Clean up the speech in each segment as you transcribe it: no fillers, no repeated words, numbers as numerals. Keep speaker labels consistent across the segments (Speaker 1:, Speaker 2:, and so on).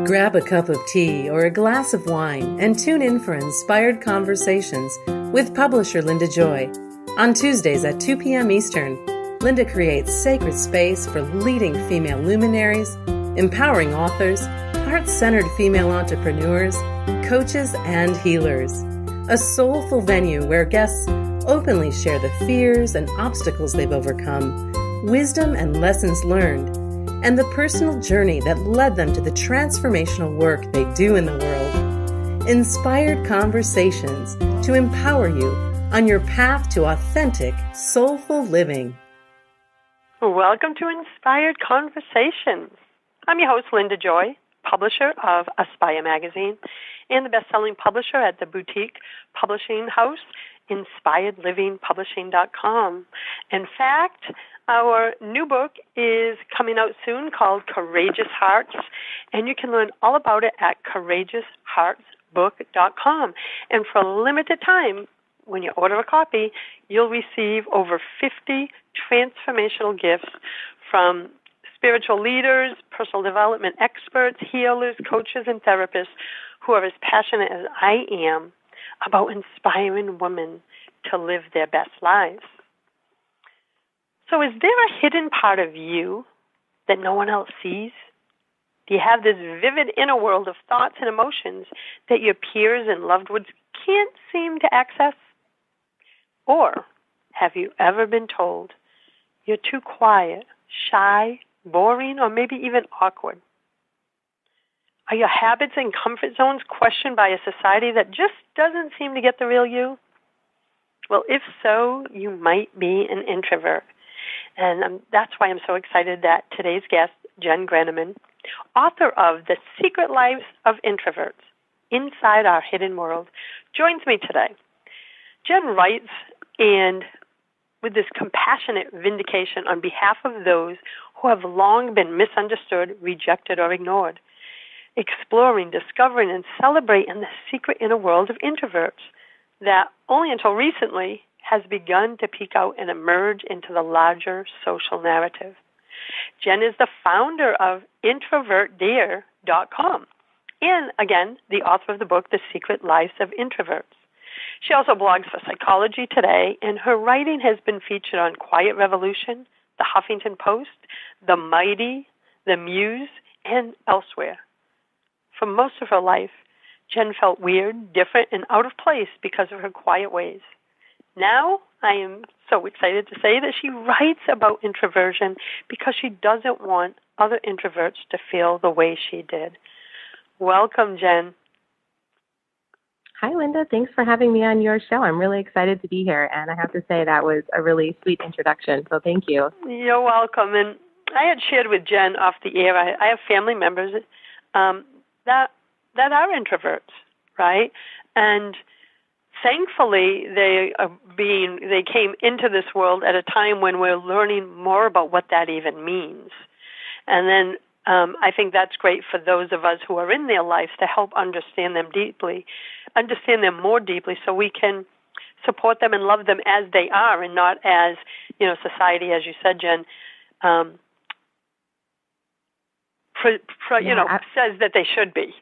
Speaker 1: Grab a cup of tea or a glass of wine and tune in for Inspired Conversations with publisher Linda Joy. On Tuesdays at 2 p.m. Eastern, Linda creates sacred space for leading female luminaries, empowering authors, heart-centered female entrepreneurs, coaches, and healers. A soulful venue where guests openly share the fears and obstacles they've overcome, wisdom and lessons learned, and the personal journey that led them to the transformational work they do in the world. Inspired Conversations to empower you on your path to authentic, soulful living.
Speaker 2: Welcome to Inspired Conversations. I'm your host, Linda Joy, publisher of Aspire magazine and the best-selling publisher at the boutique publishing house, InspiredLivingPublishing.com. In fact, our new book is coming out soon called Courageous Hearts, and you can learn all about it at CourageousHeartsBook.com. And for a limited time, when you order a copy, you'll receive over 50 transformational gifts from spiritual leaders, personal development experts, healers, coaches, and therapists who are as passionate as I am about inspiring women to live their best lives. So is there a hidden part of you that no one else sees? Do you have this vivid inner world of thoughts and emotions that your peers and loved ones can't seem to access? Or have you ever been told you're too quiet, shy, boring, or maybe even awkward? Are your habits and comfort zones questioned by a society that just doesn't seem to get the real you? Well, if so, you might be an introvert. And that's why I'm so excited that today's guest, Jenn Granneman, author of The Secret Lives of Introverts, Inside Our Hidden World, joins me today. Jenn writes and with this compassionate vindication on behalf of those who have long been misunderstood, rejected, or ignored, exploring, discovering, and celebrating the secret inner world of introverts that only until recently has begun to peek out and emerge into the larger social narrative. Jenn is the founder of introvertdear.com and, again, the author of the book, The Secret Lives of Introverts. She also blogs for Psychology Today, and her writing has been featured on Quiet Revolution, the Huffington Post, the Mighty, the Muse, and elsewhere. For most of her life, Jenn felt weird, different, and out of place because of her quiet ways. Now, I am so excited to say that she writes about introversion because she doesn't want other introverts to feel the way she did. Welcome, Jenn.
Speaker 3: Hi, Linda. Thanks for having me on your show. I'm really excited to be here, and I have to say that was a really sweet introduction, so thank you.
Speaker 2: You're welcome. And I had shared with Jenn off the air, I have family members that are introverts, right? And thankfully, they came into this world at a time when we're learning more about what that even means. And then I think that's great for those of us who are in their lives to help understand them more deeply, so we can support them and love them as they are and not as, society, as you said, Jenn, says that they should be.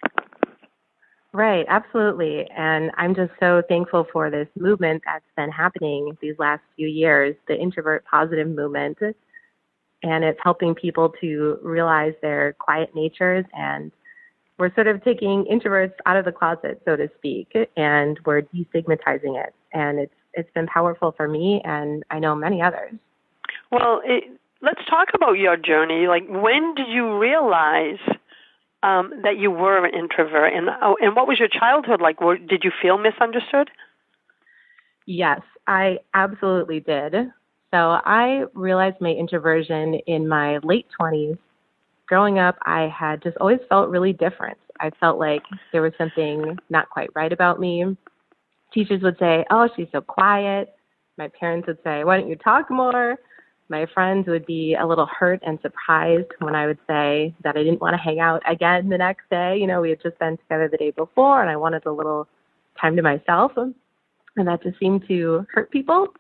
Speaker 3: Right, absolutely. And I'm just so thankful for this movement that's been happening these last few years, the introvert positive movement. And it's helping people to realize their quiet natures, and we're sort of taking introverts out of the closet, so to speak, and we're destigmatizing it. And it's been powerful for me, and I know many others.
Speaker 2: Well, let's talk about your journey. Like, when did you realize that you were an introvert, and what was your childhood like? Did you feel misunderstood?
Speaker 3: Yes, I absolutely did. So I realized my introversion in my late 20s. Growing up, I had just always felt really different. I felt like there was something not quite right about me. Teachers would say, "Oh, she's so quiet." My parents would say, "Why don't you talk more?" My friends would be a little hurt and surprised when I would say that I didn't want to hang out again the next day. We had just been together the day before, and I wanted a little time to myself. And that just seemed to hurt people.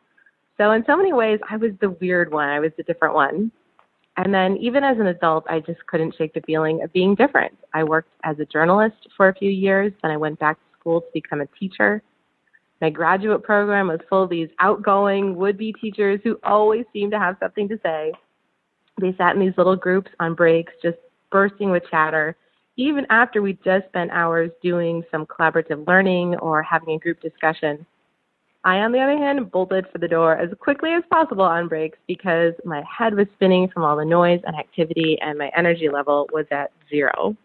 Speaker 3: So in so many ways, I was the weird one. I was the different one. And then even as an adult, I just couldn't shake the feeling of being different. I worked as a journalist for a few years, then I went back to school to become a teacher. My graduate program was full of these outgoing would-be teachers who always seemed to have something to say. They sat in these little groups on breaks, just bursting with chatter, even after we'd just spent hours doing some collaborative learning or having a group discussion. I, on the other hand, bolted for the door as quickly as possible on breaks because my head was spinning from all the noise and activity, and my energy level was at zero.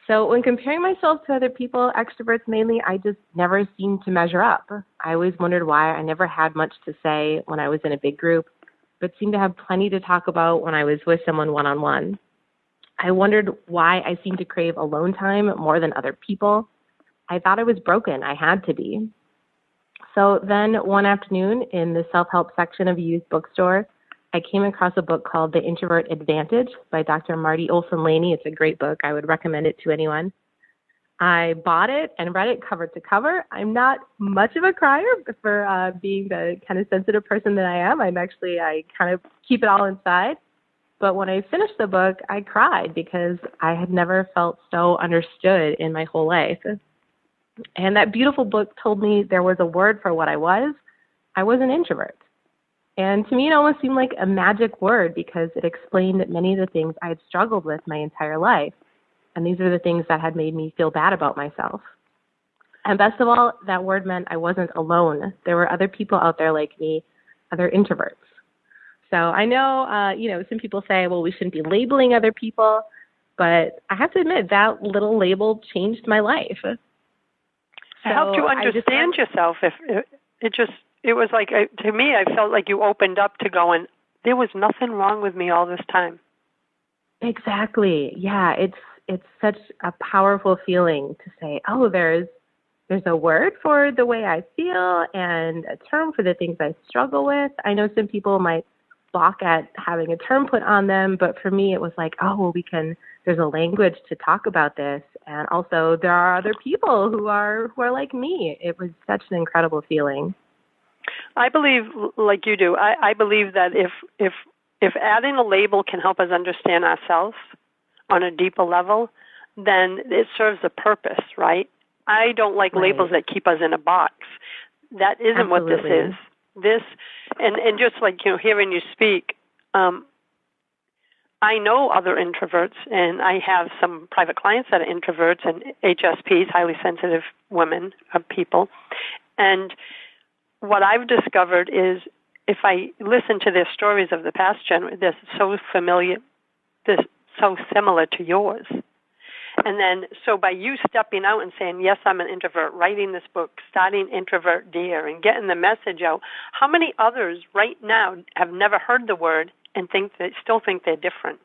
Speaker 3: So when comparing myself to other people, extroverts mainly, I just never seemed to measure up. I always wondered why I never had much to say when I was in a big group, but seemed to have plenty to talk about when I was with someone one-on-one. I wondered why I seemed to crave alone time more than other people. I thought I was broken. I had to be. So then one afternoon in the self-help section of a used bookstore, I came across a book called The Introvert Advantage by Dr. Marty Olson-Laney. It's a great book. I would recommend it to anyone. I bought it and read it cover to cover. I'm not much of a crier for being the kind of sensitive person that I am. I kind of keep it all inside. But when I finished the book, I cried because I had never felt so understood in my whole life. And that beautiful book told me there was a word for what I was. I was an introvert. And to me, it almost seemed like a magic word because it explained many of the things I had struggled with my entire life. And these are the things that had made me feel bad about myself. And best of all, that word meant I wasn't alone. There were other people out there like me, other introverts. So I know, some people say, well, we shouldn't be labeling other people. But I have to admit, that little label changed my life.
Speaker 2: It helped you understand yourself. It was like, to me, I felt like you opened up to going, there was nothing wrong with me all this time.
Speaker 3: Exactly. Yeah, it's such a powerful feeling to say, oh, there's a word for the way I feel and a term for the things I struggle with. I know some people might balk at having a term put on them, but for me, it was like, oh, well, there's a language to talk about this. And also there are other people who are like me. It was such an incredible feeling.
Speaker 2: I believe, like you do, I believe that if adding a label can help us understand ourselves on a deeper level, then it serves a purpose, right? I don't like labels that keep us in a box. That isn't
Speaker 3: Absolutely.
Speaker 2: What this is. This, and just like, hearing you speak, I know other introverts, and I have some private clients that are introverts and HSPs, highly sensitive women, people. And what I've discovered is if I listen to their stories of the past, they're so familiar, they're so similar to yours. And then, so by you stepping out and saying, yes, I'm an introvert, writing this book, starting Introvert Dear, and getting the message out, how many others right now have never heard the word and still think they're different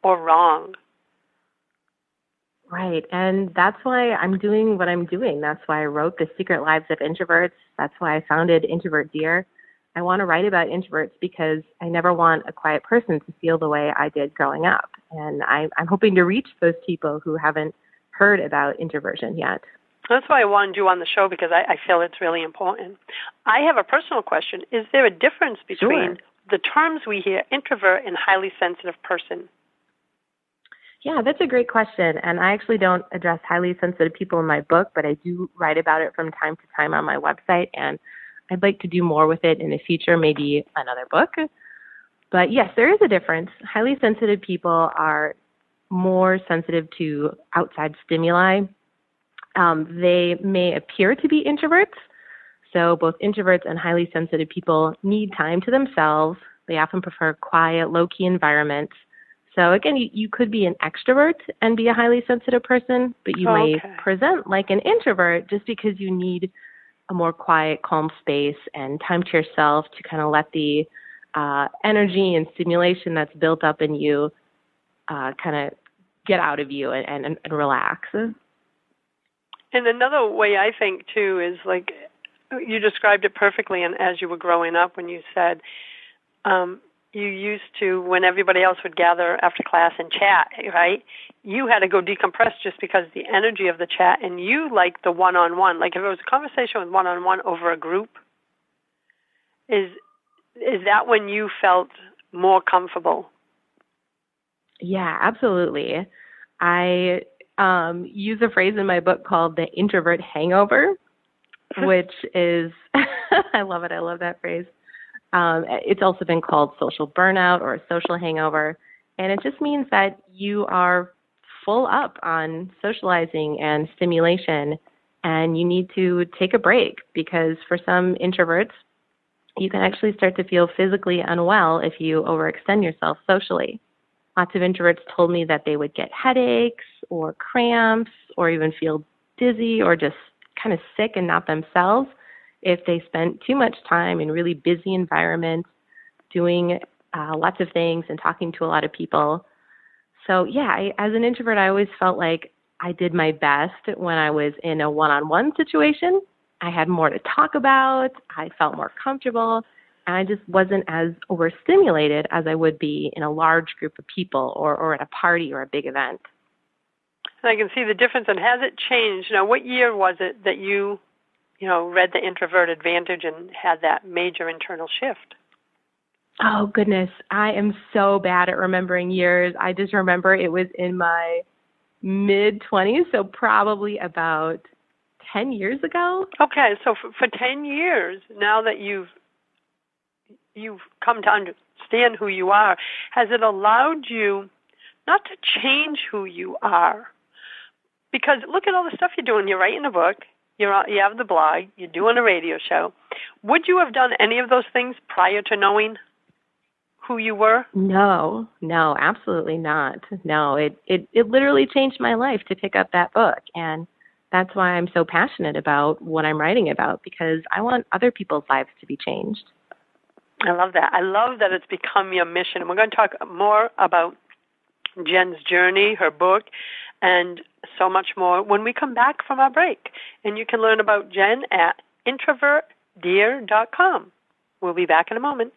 Speaker 2: or wrong?
Speaker 3: Right, and that's why I'm doing what I'm doing. That's why I wrote The Secret Lives of Introverts. That's why I founded Introvert Dear. I want to write about introverts because I never want a quiet person to feel the way I did growing up. And I'm hoping to reach those people who haven't heard about introversion yet.
Speaker 2: That's why I wanted you on the show, because I feel it's really important. I have a personal question. Is there a difference between the terms we hear, introvert and highly sensitive person?
Speaker 3: Yeah, that's a great question. And I actually don't address highly sensitive people in my book, but I do write about it from time to time on my website. And I'd like to do more with it in the future, maybe another book. But yes, there is a difference. Highly sensitive people are more sensitive to outside stimuli. They may appear to be introverts. So both introverts and highly sensitive people need time to themselves. They often prefer quiet, low-key environments. So again, you could be an extrovert and be a highly sensitive person, but you may present like an introvert just because you need a more quiet, calm space and time to yourself to kind of let the energy and stimulation that's built up in you kind of get out of you and relax. And
Speaker 2: another way I think, too, is like you described it perfectly, and as you were growing up when you said you used to, when everybody else would gather after class and chat, right, you had to go decompress just because the energy of the chat, and you liked the one-on-one. Like if it was a conversation with one-on-one over a group, is that when you felt more comfortable?
Speaker 3: Yeah, absolutely. I use a phrase in my book called the introvert hangover, which is, I love it. I love that phrase. It's also been called social burnout or social hangover. And it just means that you are full up on socializing and stimulation, and you need to take a break because for some introverts, you can actually start to feel physically unwell if you overextend yourself socially. Lots of introverts told me that they would get headaches or cramps or even feel dizzy or just kind of sick and not themselves if they spent too much time in really busy environments doing lots of things and talking to a lot of people. So yeah, as an introvert, I always felt like I did my best when I was in a one-on-one situation. I had more to talk about. I felt more comfortable. And I just wasn't as overstimulated as I would be in a large group of people or at a party or a big event.
Speaker 2: And I can see the difference. And has it changed? Now, what year was it that you read The Introvert Advantage and had that major internal shift?
Speaker 3: Oh, goodness. I am so bad at remembering years. I just remember it was in my mid-20s, so probably about 10 years ago.
Speaker 2: Okay, so for 10 years, now that you've come to understand who you are, has it allowed you not to change who you are? Because look at all the stuff you're doing. You're writing a book. You have the blog. You're doing a radio show. Would you have done any of those things prior to knowing who you were?
Speaker 3: No, absolutely not. No, it literally changed my life to pick up that book. And that's why I'm so passionate about what I'm writing about, because I want other people's lives to be changed.
Speaker 2: I love that. I love that it's become your mission. And we're going to talk more about Jenn's journey, her book, and so much more when we come back from our break. And you can learn about Jenn at introvertdear.com. We'll be back in a moment.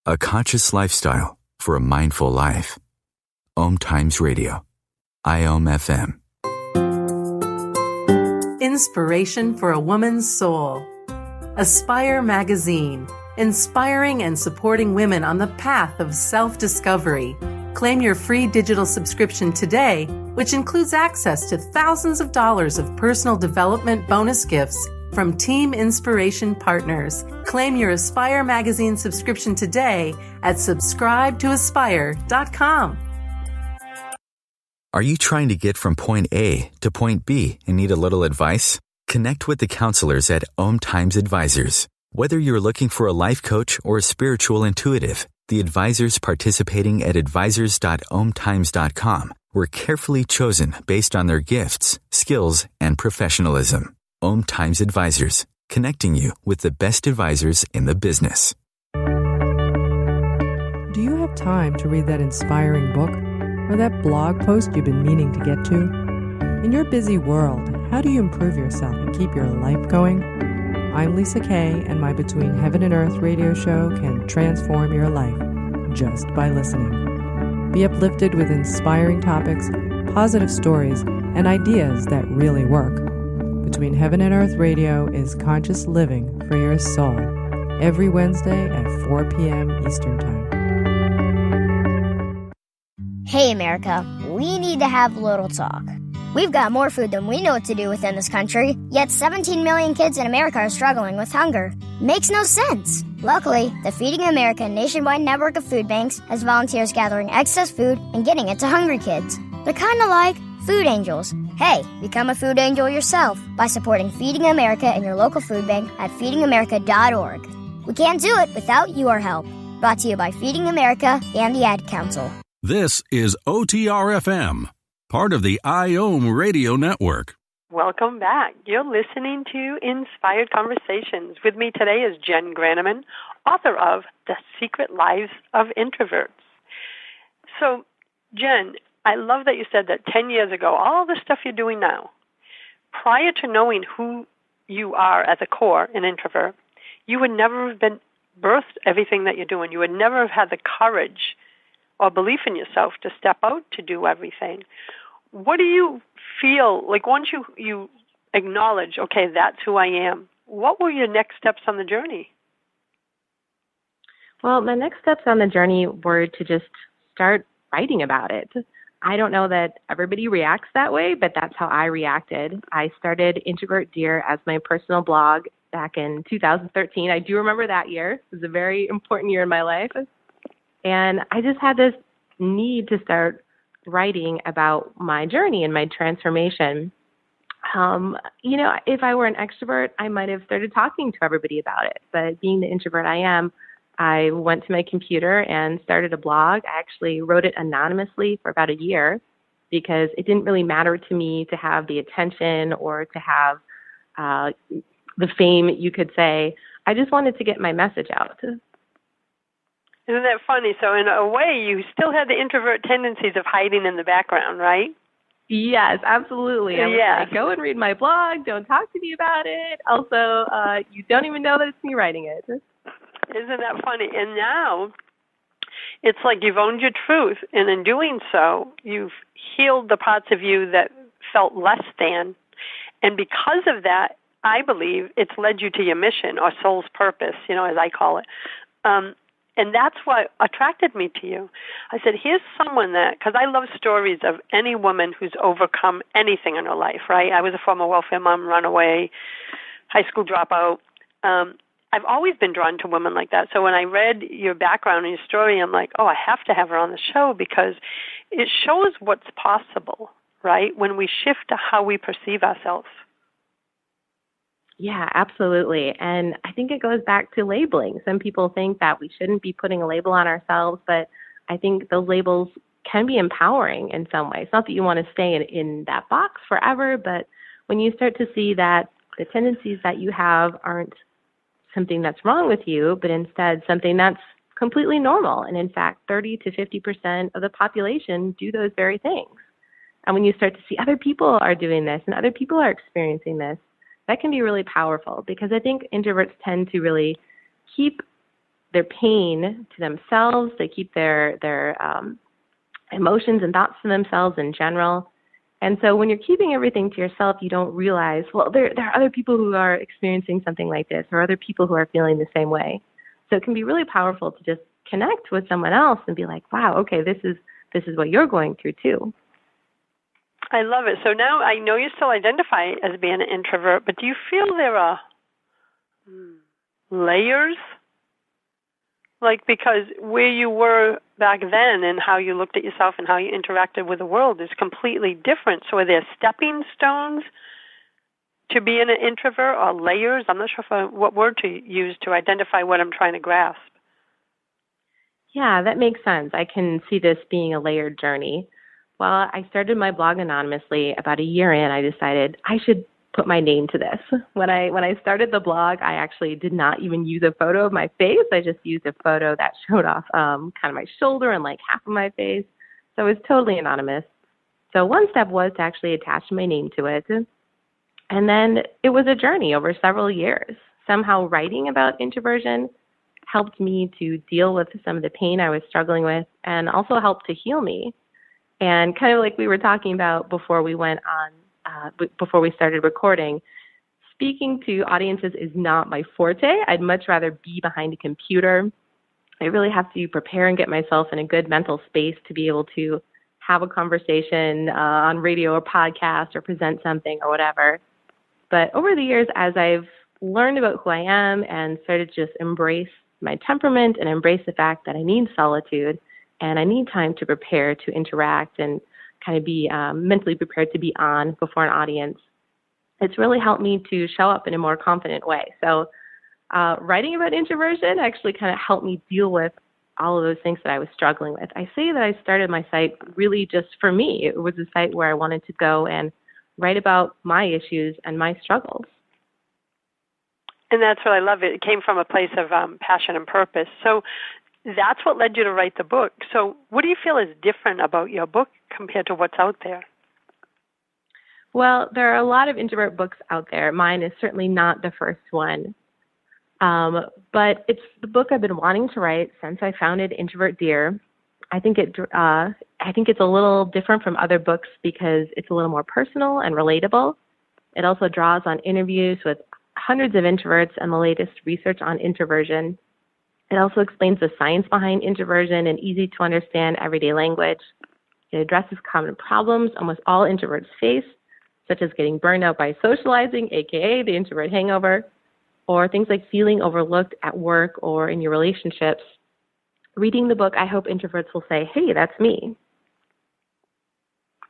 Speaker 4: A conscious lifestyle for a mindful life. OMTimes Radio. IOM FM.
Speaker 1: Inspiration for a woman's soul. Aspire Magazine, inspiring and supporting women on the path of self-discovery. Claim your free digital subscription today, which includes access to thousands of dollars of personal development bonus gifts from Team Inspiration partners. Claim your Aspire Magazine subscription today at subscribetoaspire.com.
Speaker 4: Are you trying to get from point A to point B and need a little advice? Connect with the counselors at OMTimes Advisors. Whether you're looking for a life coach or a spiritual intuitive, the advisors participating at advisors.omtimes.com were carefully chosen based on their gifts, skills, and professionalism. OMTimes Advisors, connecting you with the best advisors in the business.
Speaker 5: Do you have time to read that inspiring book or that blog post you've been meaning to get to? In your busy world, how do you improve yourself and keep your life going? I'm Lisa Kay, and my Between Heaven and Earth radio show can transform your life just by listening. Be uplifted with inspiring topics, positive stories, and ideas that really work. Between Heaven and Earth Radio is conscious living for your soul, every Wednesday at 4 p.m. Eastern Time.
Speaker 6: Hey, America, we need to have a little talk. We've got more food than we know what to do with in this country, yet 17 million kids in America are struggling with hunger. Makes no sense. Luckily, the Feeding America nationwide network of food banks has volunteers gathering excess food and getting it to hungry kids. They're kind of like food angels. Hey, become a food angel yourself by supporting Feeding America in your local food bank at feedingamerica.org. We can't do it without your help. Brought to you by Feeding America and the Ad Council.
Speaker 7: This is OTR-FM, part of the IOM Radio Network.
Speaker 2: Welcome back. You're listening to Inspired Conversations. With me today is Jenn Granneman, author of The Secret Lives of Introverts. So, Jenn, I love that you said that 10 years ago, all the stuff you're doing now, prior to knowing who you are at the core, an introvert, you would never have been birthed everything that you're doing. You would never have had the courage or belief in yourself to step out to do everything. What do you feel, like once you acknowledge, okay, that's who I am, what were your next steps on the journey?
Speaker 3: Well, my next steps on the journey were to just start writing about it. I don't know that everybody reacts that way, but that's how I reacted. I started Introvert Dear as my personal blog back in 2013. I do remember that year. It was a very important year in my life. And I just had this need to start writing about my journey and my transformation. If I were an extrovert, I might have started talking to everybody about it. But being the introvert I am, I went to my computer and started a blog. I actually wrote it anonymously for about a year because it didn't really matter to me to have the attention or to have the fame, you could say. I just wanted to get my message out.
Speaker 2: Isn't that funny? So in a way, you still had the introvert tendencies of hiding in the background, right?
Speaker 3: Yes, absolutely. I was like, go and read my blog. Don't talk to me about it. Also, you don't even know that it's me writing it.
Speaker 2: Isn't that funny? And now it's like you've owned your truth, and in doing so, you've healed the parts of you that felt less than. And because of that, I believe it's led you to your mission or soul's purpose, as I call it. And that's what attracted me to you. I said, here's someone because I love stories of any woman who's overcome anything in her life, right? I was a former welfare mom, runaway, high school dropout. I've always been drawn to women like that. So when I read your background and your story, I'm like, I have to have her on the show because it shows what's possible, right, when we shift to how we perceive ourselves.
Speaker 3: Yeah, absolutely. And I think it goes back to labeling. Some people think that we shouldn't be putting a label on ourselves, but I think those labels can be empowering in some ways. Not that you want to stay in that box forever, but when you start to see that the tendencies that you have aren't something that's wrong with you, but instead something that's completely normal. And in fact, 30 to 50% of the population do those very things. And when you start to see other people are doing this and other people are experiencing this, that can be really powerful because I think introverts tend to really keep their pain to themselves. They keep their emotions and thoughts to themselves in general. And so when you're keeping everything to yourself, you don't realize, there are other people who are experiencing something like this or other people who are feeling the same way. So it can be really powerful to just connect with someone else and be like, wow, okay, this is what you're going through too.
Speaker 2: I love it. So now I know you still identify as being an introvert, but do you feel there are layers? Like, because where you were back then and how you looked at yourself and how you interacted with the world is completely different. So are there stepping stones to being an introvert or layers? I'm not sure what word to use to identify what I'm trying to grasp.
Speaker 3: Yeah, that makes sense. I can see this being a layered journey. Well, I started my blog anonymously. About a year in, I decided I should put my name to this. When I started the blog, I actually did not even use a photo of my face. I just used a photo that showed off kind of my shoulder and like half of my face. So it was totally anonymous. So one step was to actually attach my name to it. And then it was a journey over several years. Somehow writing about introversion helped me to deal with some of the pain I was struggling with and also helped to heal me. And kind of like we were talking about before we went on, before we started recording, speaking to audiences is not my forte. I'd much rather be behind a computer. I really have to prepare and get myself in a good mental space to be able to have a conversation on radio or podcast or present something or whatever. But over the years, as I've learned about who I am and started to just embrace my temperament and embrace the fact that I need solitude, and I need time to prepare to interact and kind of be mentally prepared to be on before an audience. It's really helped me to show up in a more confident way. So writing about introversion actually kind of helped me deal with all of those things that I was struggling with. I say that I started my site really just for me. It was a site where I wanted to go and write about my issues and my struggles.
Speaker 2: And that's what I love. It came from a place of passion and purpose. So that's what led you to write the book. So what do you feel is different about your book compared to what's out there?
Speaker 3: Well, there are a lot of introvert books out there. Mine is certainly not the first one. But it's the book I've been wanting to write since I founded Introvert Dear. I think it's a little different from other books because it's a little more personal and relatable. It also draws on interviews with hundreds of introverts and the latest research on introversion. It also explains the science behind introversion in easy-to-understand everyday language. It addresses common problems almost all introverts face, such as getting burned out by socializing, aka the introvert hangover, or things like feeling overlooked at work or in your relationships. Reading the book, I hope introverts will say, hey, that's me.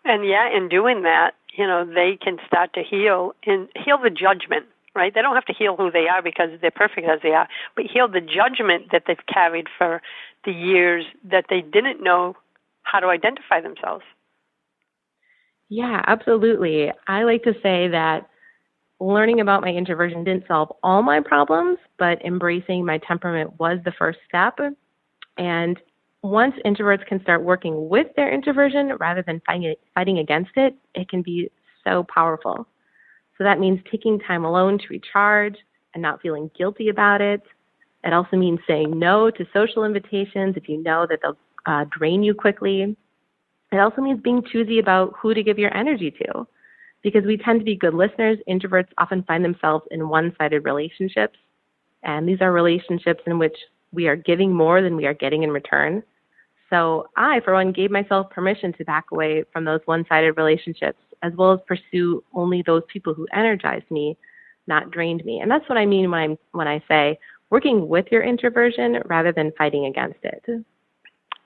Speaker 2: And in doing that, they can start to heal the judgment, right? They don't have to heal who they are because they're perfect as they are, but heal the judgment that they've carried for the years that they didn't know how to identify themselves.
Speaker 3: Yeah, absolutely. I like to say that learning about my introversion didn't solve all my problems, but embracing my temperament was the first step. And once introverts can start working with their introversion rather than fighting against it, it can be so powerful. So that means taking time alone to recharge and not feeling guilty about it. It also means saying no to social invitations if you know that they'll drain you quickly. It also means being choosy about who to give your energy to. Because we tend to be good listeners, introverts often find themselves in one-sided relationships. And these are relationships in which we are giving more than we are getting in return. So I, for one, gave myself permission to back away from those one-sided relationships, as well as pursue only those people who energized me, not drained me. And that's what I mean when I say working with your introversion rather than fighting against it.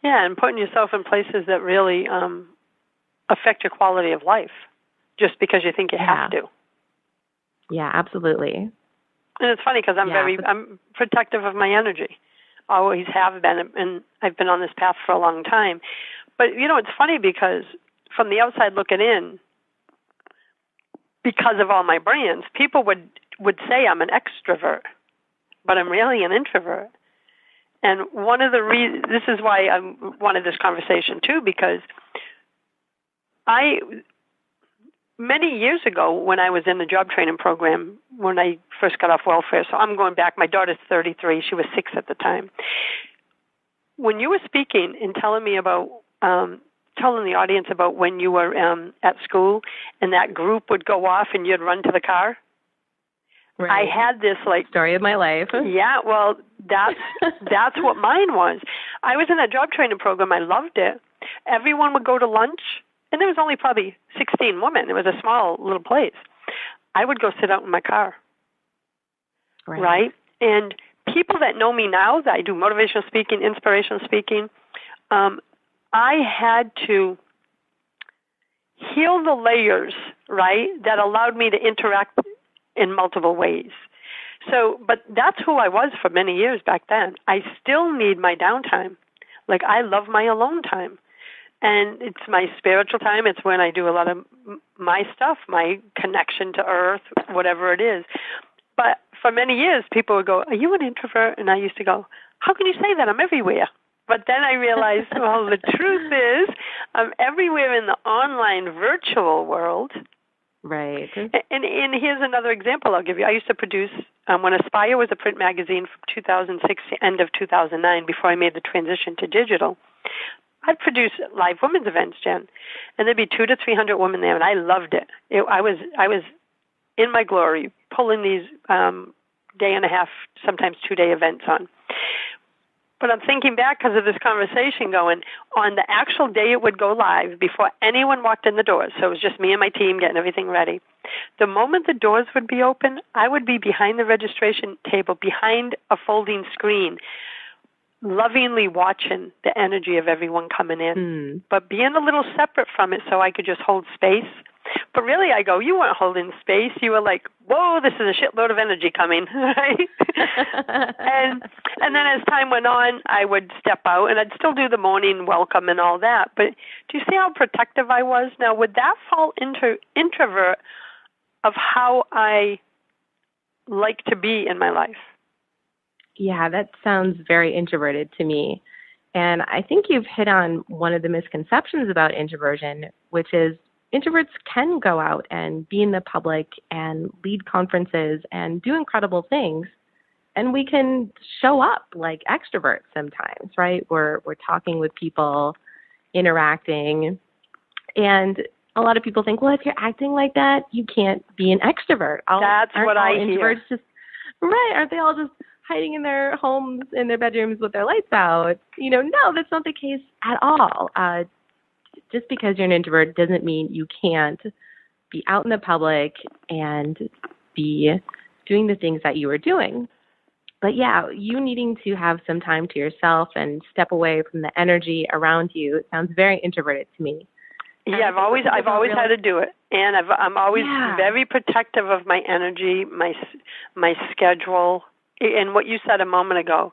Speaker 2: Yeah, and putting yourself in places that really affect your quality of life, just because you think you have to.
Speaker 3: Yeah, absolutely.
Speaker 2: And it's funny because I'm protective of my energy. Always have been, and I've been on this path for a long time. But, it's funny because from the outside looking in, because of all my brands, people would say I'm an extrovert, but I'm really an introvert. And one of the reasons, this is why I wanted this conversation too, because many years ago when I was in the job training program, when I first got off welfare, so I'm going back, my daughter's 33, she was 6 at the time. When you were speaking and telling me about, telling the audience about when you were at school and that group would go off and you'd run to the car, right. I had this
Speaker 3: story of my life.
Speaker 2: Yeah, well, that's what mine was. I was in that job training program. I loved it. Everyone would go to lunch, and there was only probably 16 women. It was a small little place. I would go sit out in my car, right? And people that know me now, that I do motivational speaking, inspirational speaking, I had to heal the layers, right, that allowed me to interact in multiple ways. So, but that's who I was for many years back then. I still need my downtime. I love my alone time. And it's my spiritual time. It's when I do a lot of my stuff, my connection to earth, whatever it is. But for many years, people would go, are you an introvert? And I used to go, how can you say that? I'm everywhere. But then I realized, well, the truth is I'm everywhere in the online virtual world.
Speaker 3: Right.
Speaker 2: And here's another example I'll give you. I used to produce, when Aspire was a print magazine from 2006 to end of 2009, before I made the transition to digital, I'd produce live women's events, Jen, and there'd be 200 to 300 women there, and I loved it. I was in my glory, pulling these day and a half, sometimes 2-day events on. But I'm thinking back because of this conversation going, on the actual day it would go live, before anyone walked in the doors, so it was just me and my team getting everything ready. The moment the doors would be open, I would be behind the registration table, behind a folding screen, lovingly watching the energy of everyone coming in, but being a little separate from it so I could just hold space. But really, I go, you weren't holding space. You were like, whoa, this is a shitload of energy coming, right? and then as time went on, I would step out, and I'd still do the morning welcome and all that. But do you see how protective I was? Now, would that fall into introvert of how I like to be in my life?
Speaker 3: Yeah, that sounds very introverted to me. And I think you've hit on one of the misconceptions about introversion, which is introverts can go out and be in the public and lead conferences and do incredible things. And we can show up like extroverts sometimes, right? We're talking with people, interacting. And a lot of people think, well, if you're acting like that, you can't be an extrovert.
Speaker 2: That's what I hear.
Speaker 3: Right. Aren't they all just hiding in their homes, in their bedrooms with their lights out. No, that's not the case at all. Just because you're an introvert doesn't mean you can't be out in the public and be doing the things that you are doing. But yeah, you needing to have some time to yourself and step away from the energy around you, it sounds very introverted to me.
Speaker 2: Yeah, I've always had to do it, and I'm always very protective of my energy, my schedule, and what you said a moment ago.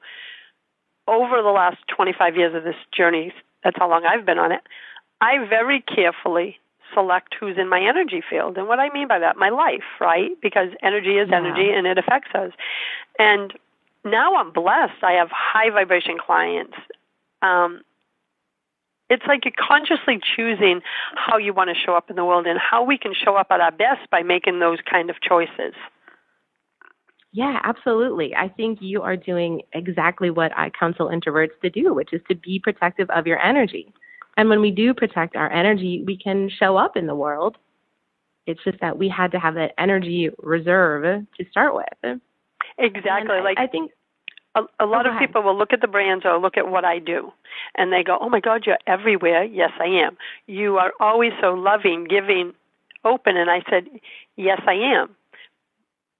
Speaker 2: Over the last 25 years of this journey, that's how long I've been on it, I very carefully select who's in my energy field. And what I mean by that, my life, right? Because energy is energy, and it affects us. And now I'm blessed. I have high vibration clients. It's like you're consciously choosing how you want to show up in the world and how we can show up at our best by making those kind of choices.
Speaker 3: Yeah, absolutely. I think you are doing exactly what I counsel introverts to do, which is to be protective of your energy. And when we do protect our energy, we can show up in the world. It's just that we had to have that energy reserve to start with.
Speaker 2: Exactly.
Speaker 3: I think
Speaker 2: a lot of people will look at the brands or look at what I do, and they go, oh, my God, you're everywhere. Yes, I am. You are always so loving, giving, open. And I said, yes, I am.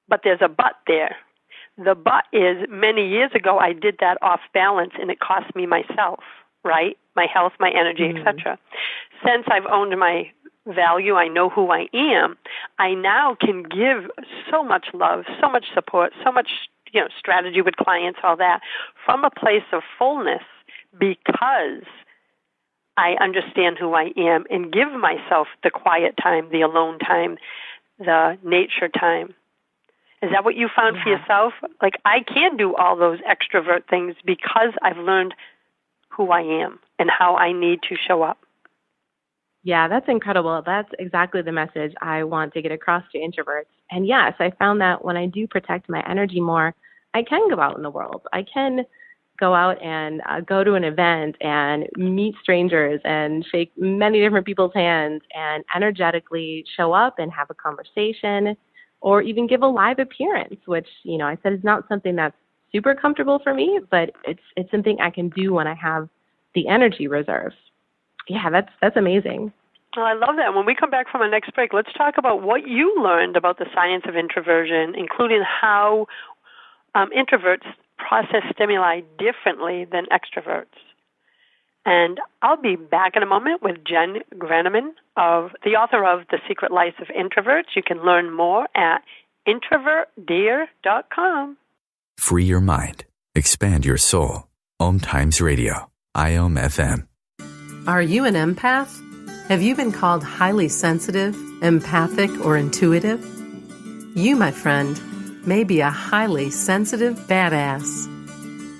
Speaker 2: But there's a but there. The but is many years ago I did that off balance, and it cost me myself, right? My health, my energy, etc. Since I've owned my value, I know who I am, I now can give so much love, so much support, so much strategy with clients, all that, from a place of fullness because I understand who I am and give myself the quiet time, the alone time, the nature time. Is that what you found for yourself? Like, I can do all those extrovert things because I've learned who I am and how I need to show up.
Speaker 3: Yeah, that's incredible. That's exactly the message I want to get across to introverts. And yes, I found that when I do protect my energy more, I can go out in the world. I can go out and go to an event and meet strangers and shake many different people's hands and energetically show up and have a conversation or even give a live appearance, which, I said is not something that's super comfortable for me, but it's something I can do when I have the energy reserve. Yeah, that's amazing.
Speaker 2: Well, I love that. When we come back from our next break, let's talk about what you learned about the science of introversion, including how introverts process stimuli differently than extroverts. And I'll be back in a moment with Jenn Granneman, the author of The Secret Lives of Introverts. You can learn more at introvertdear.com.
Speaker 4: Free your mind. Expand your soul. OMTimes Radio. IOM FM.
Speaker 1: Are you an empath? Have you been called highly sensitive, empathic, or intuitive? You, my friend, may be a highly sensitive badass.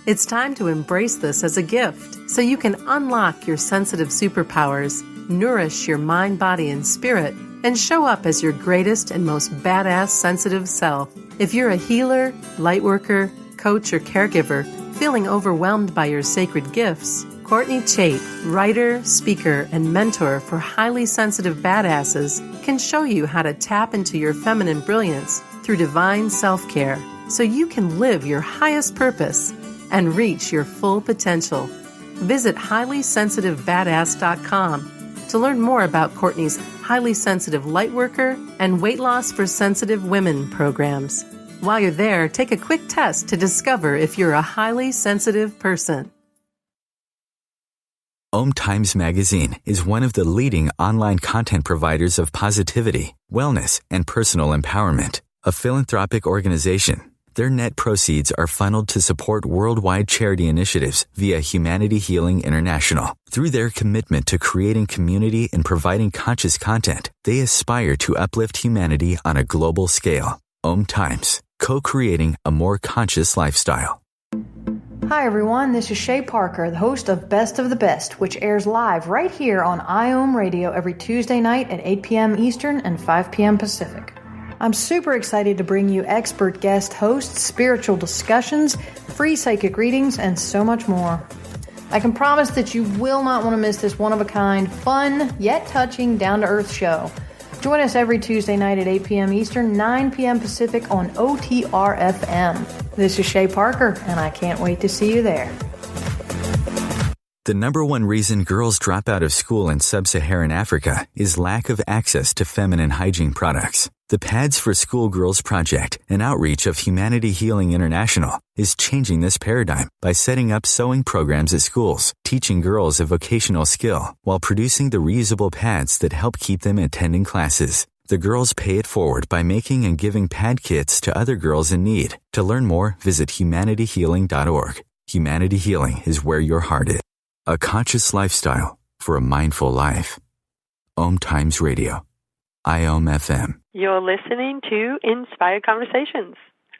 Speaker 1: It's time to embrace this as a gift so you can unlock your sensitive superpowers, nourish your mind, body, and spirit, and show up as your greatest and most badass sensitive self. If you're a healer, lightworker, coach, or caregiver feeling overwhelmed by your sacred gifts, Courtney Chait, writer, speaker, and mentor for highly sensitive badasses, can show you how to tap into your feminine brilliance through divine self-care so you can live your highest purpose and reach your full potential. Visit highlysensitiveBadass.com to learn more about Courtney's Highly Sensitive Lightworker and Weight Loss for Sensitive Women programs. While you're there, take a quick test to discover if you're a highly sensitive person.
Speaker 4: OMTimes Magazine is one of the leading online content providers of positivity, wellness, and personal empowerment. A philanthropic organization, their net proceeds are funneled to support worldwide charity initiatives via Humanity Healing International. Through their commitment to creating community and providing conscious content, they aspire to uplift humanity on a global scale. OMTimes, co-creating a more conscious lifestyle.
Speaker 8: Hi everyone, this is Shay Parker, the host of Best of the Best, which airs live right here on IOM Radio every Tuesday night at 8 p.m. Eastern and 5 p.m. Pacific. I'm super excited to bring you expert guest hosts, spiritual discussions, free psychic readings, and so much more. I can promise that you will not want to miss this one-of-a-kind, fun, yet touching, down-to-earth show. Join us every Tuesday night at 8 p.m. Eastern, 9 p.m. Pacific on OTR FM. This is Shay Parker, and I can't wait to see you there.
Speaker 4: The number one reason girls drop out of school in sub-Saharan Africa is lack of access to feminine hygiene products. The Pads for Schoolgirls Project, an outreach of Humanity Healing International, is changing this paradigm by setting up sewing programs at schools, teaching girls a vocational skill, while producing the reusable pads that help keep them attending classes. The girls pay it forward by making and giving pad kits to other girls in need. To learn more, visit humanityhealing.org. Humanity Healing is where your heart is. A conscious lifestyle for a mindful life. OMTimes Radio. IOM FM.
Speaker 2: You're listening to Inspired Conversations.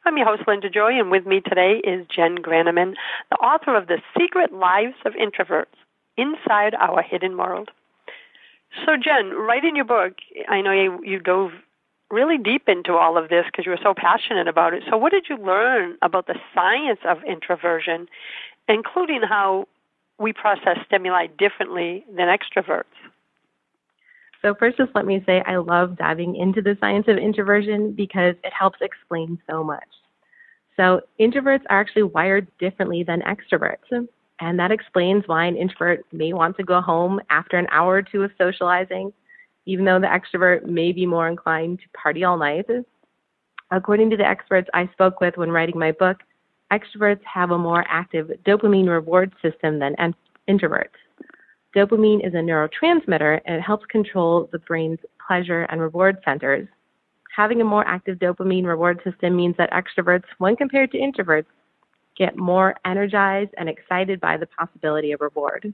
Speaker 2: I'm your host, Linda Joy, and with me today is Jenn Granneman, the author of The Secret Lives of Introverts, Inside Our Hidden World. So, Jenn, writing your book, I know you dove really deep into all of this because you were so passionate about it. So what did you learn about the science of introversion, including how we process stimuli differently than extroverts?
Speaker 3: So first, just let me say I love diving into the science of introversion because it helps explain so much. So introverts are actually wired differently than extroverts, and that explains why an introvert may want to go home after an hour or two of socializing, even though the extrovert may be more inclined to party all night. According to the experts I spoke with when writing my book, extroverts have a more active dopamine reward system than introverts. Dopamine is a neurotransmitter, and it helps control the brain's pleasure and reward centers. Having a more active dopamine reward system means that extroverts, when compared to introverts, get more energized and excited by the possibility of reward.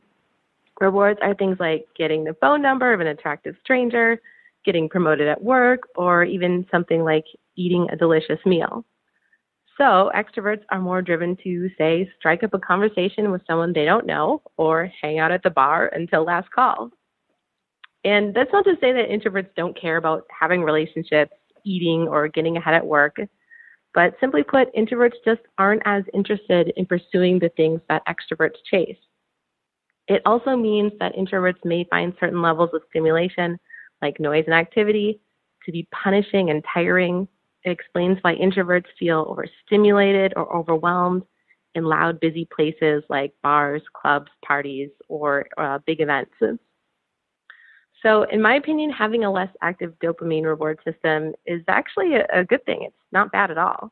Speaker 3: Rewards are things like getting the phone number of an attractive stranger, getting promoted at work, or even something like eating a delicious meal. So extroverts are more driven to, say, strike up a conversation with someone they don't know or hang out at the bar until last call. And that's not to say that introverts don't care about having relationships, eating, or getting ahead at work. But simply put, introverts just aren't as interested in pursuing the things that extroverts chase. It also means that introverts may find certain levels of stimulation, like noise and activity, to be punishing and tiring. It explains why introverts feel overstimulated or overwhelmed in loud, busy places like bars, clubs, parties, or big events. So in my opinion, having a less active dopamine reward system is actually a good thing. It's not bad at all.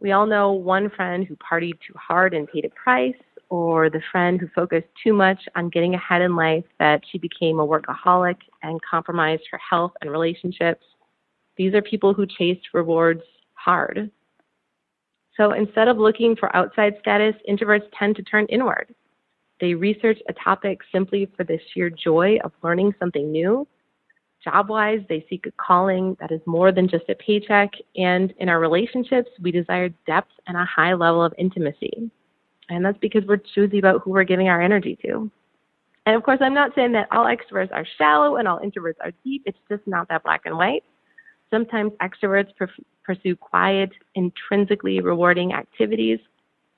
Speaker 3: We all know one friend who partied too hard and paid a price, or the friend who focused too much on getting ahead in life that she became a workaholic and compromised her health and relationships. These are people who chased rewards hard. So instead of looking for outside status, introverts tend to turn inward. They research a topic simply for the sheer joy of learning something new. Job-wise, they seek a calling that is more than just a paycheck. And in our relationships, we desire depth and a high level of intimacy. And that's because we're choosy about who we're giving our energy to. And of course, I'm not saying that all extroverts are shallow and all introverts are deep. It's just not that black and white. Sometimes extroverts pursue quiet, intrinsically rewarding activities.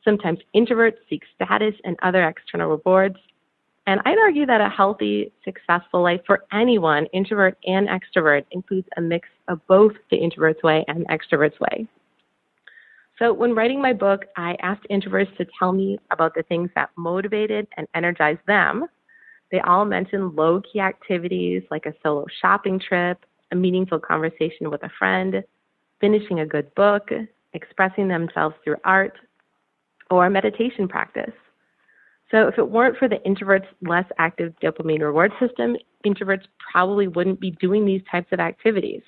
Speaker 3: Sometimes introverts seek status and other external rewards. And I'd argue that a healthy, successful life for anyone, introvert and extrovert, includes a mix of both the introvert's way and the extrovert's way. So when writing my book, I asked introverts to tell me about the things that motivated and energized them. They all mentioned low-key activities like a solo shopping trip, a meaningful conversation with a friend, finishing a good book, expressing themselves through art, or a meditation practice. So if it weren't for the introvert's less active dopamine reward system, introverts probably wouldn't be doing these types of activities.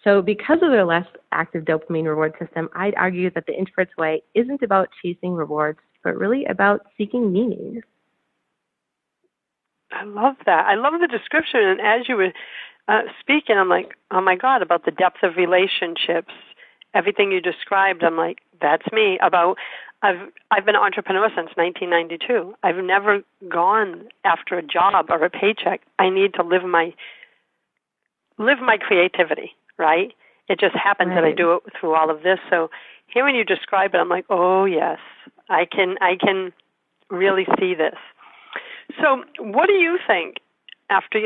Speaker 3: So because of their less active dopamine reward system, I'd argue that the introvert's way isn't about chasing rewards, but really about seeking meaning.
Speaker 2: I love that. I love the description. And as you were speaking, I'm like, oh my God, about the depth of relationships. Everything you described, I'm like, that's me. I've been an entrepreneur since 1992. I've never gone after a job or a paycheck. I need to live my creativity, right? It just happens that I do it through all of this. So hearing you describe it, I'm like, oh yes, I can really see this. So what do you think, after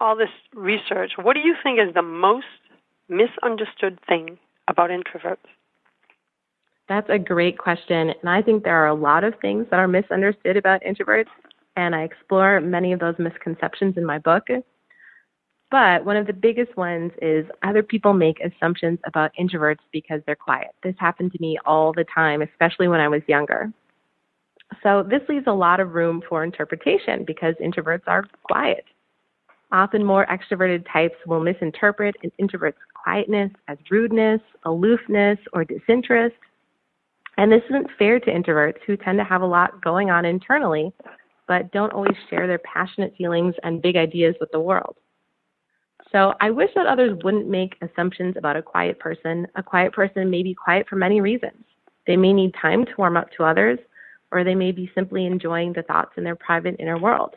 Speaker 2: all this research, what do you think is the most misunderstood thing about introverts?
Speaker 3: That's a great question. And I think there are a lot of things that are misunderstood about introverts, and I explore many of those misconceptions in my book. But one of the biggest ones is other people make assumptions about introverts because they're quiet. This happened to me all the time, especially when I was younger. So this leaves a lot of room for interpretation because introverts are quiet. Often more extroverted types will misinterpret an introvert's quietness as rudeness, aloofness, or disinterest. And this isn't fair to introverts who tend to have a lot going on internally, but don't always share their passionate feelings and big ideas with the world. So I wish that others wouldn't make assumptions about a quiet person. A quiet person may be quiet for many reasons. They may need time to warm up to others, or they may be simply enjoying the thoughts in their private inner world.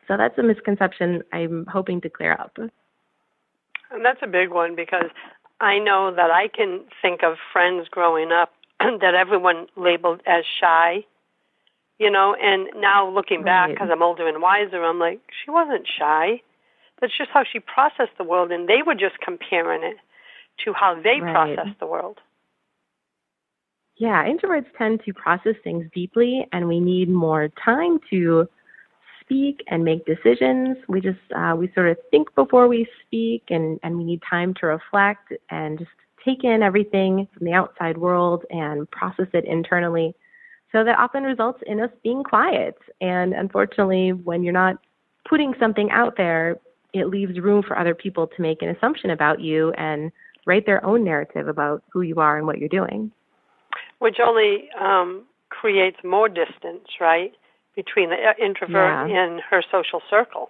Speaker 3: So that's a misconception I'm hoping to clear up.
Speaker 2: And that's a big one because I know that I can think of friends growing up that everyone labeled as shy, and now looking back, because I'm older and wiser, I'm like, she wasn't shy. That's just how she processed the world, and they were just comparing it to how they processed the world.
Speaker 3: Yeah, introverts tend to process things deeply, and we need more time to speak and make decisions. We sort of think before we speak, and we need time to reflect and just take in everything from the outside world and process it internally. So that often results in us being quiet. And unfortunately, when you're not putting something out there, it leaves room for other people to make an assumption about you and write their own narrative about who you are and what you're doing.
Speaker 2: Which only creates more distance, right, between the introvert and her social circle.